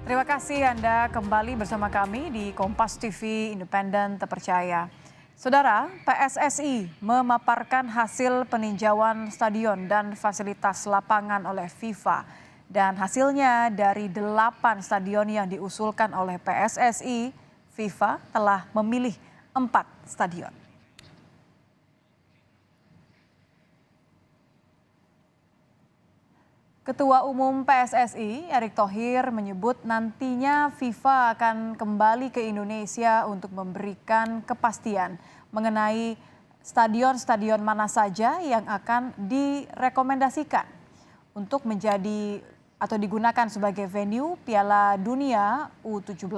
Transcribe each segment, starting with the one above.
Terima kasih Anda kembali bersama kami di Kompas TV Independen Terpercaya. Saudara, PSSI memaparkan hasil peninjauan stadion dan fasilitas lapangan oleh FIFA. Dan hasilnya dari 8 stadion yang diusulkan oleh PSSI, FIFA telah memilih 4 stadion. Ketua Umum PSSI, Erick Thohir, menyebut nantinya FIFA akan kembali ke Indonesia untuk memberikan kepastian mengenai stadion-stadion mana saja yang akan direkomendasikan untuk menjadi atau digunakan sebagai venue Piala Dunia U17.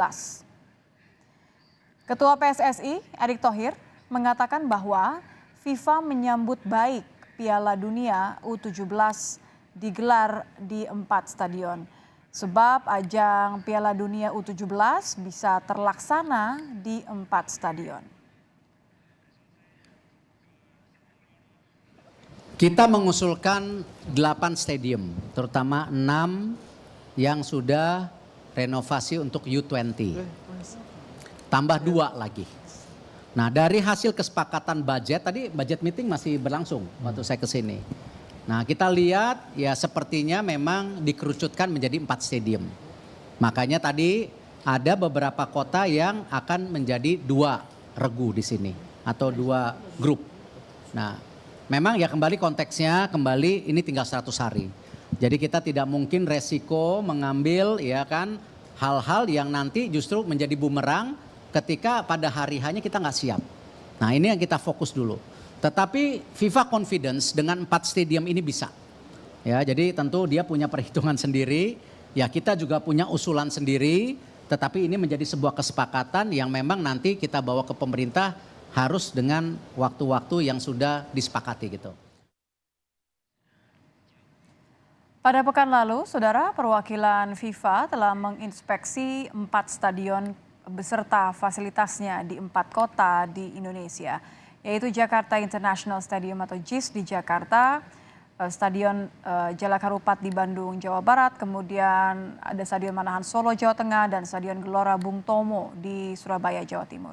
Ketua PSSI, Erick Thohir, mengatakan bahwa FIFA menyambut baik Piala Dunia U17 digelar di 4 stadion. Sebab ajang Piala Dunia U17 bisa terlaksana di 4 stadion. Kita mengusulkan 8 stadium, terutama 6 yang sudah renovasi untuk U20. Tambah 2 lagi. Nah, dari hasil kesepakatan budget, tadi budget meeting masih berlangsung waktu saya ke sini. Nah, kita lihat ya sepertinya memang dikerucutkan menjadi 4 stadium. Makanya tadi ada beberapa kota yang akan menjadi 2 regu di sini atau 2 grup. Nah, memang ya kembali konteksnya kembali ini tinggal 100 hari. Jadi kita tidak mungkin resiko mengambil ya kan hal-hal yang nanti justru menjadi bumerang ketika pada hari hanya kita nggak siap. Nah, ini yang kita fokus dulu. Tetapi FIFA confidence dengan 4 stadium ini bisa. Ya, jadi tentu dia punya perhitungan sendiri, ya kita juga punya usulan sendiri, tetapi ini menjadi sebuah kesepakatan yang memang nanti kita bawa ke pemerintah harus dengan waktu-waktu yang sudah disepakati gitu. Pada pekan lalu, Saudara, perwakilan FIFA telah menginspeksi 4 stadion beserta fasilitasnya di 4 kota di Indonesia, yaitu Jakarta International Stadium atau JIS di Jakarta, Stadion Jalak Harupat di Bandung, Jawa Barat, kemudian ada Stadion Manahan Solo, Jawa Tengah, dan Stadion Gelora Bung Tomo di Surabaya, Jawa Timur.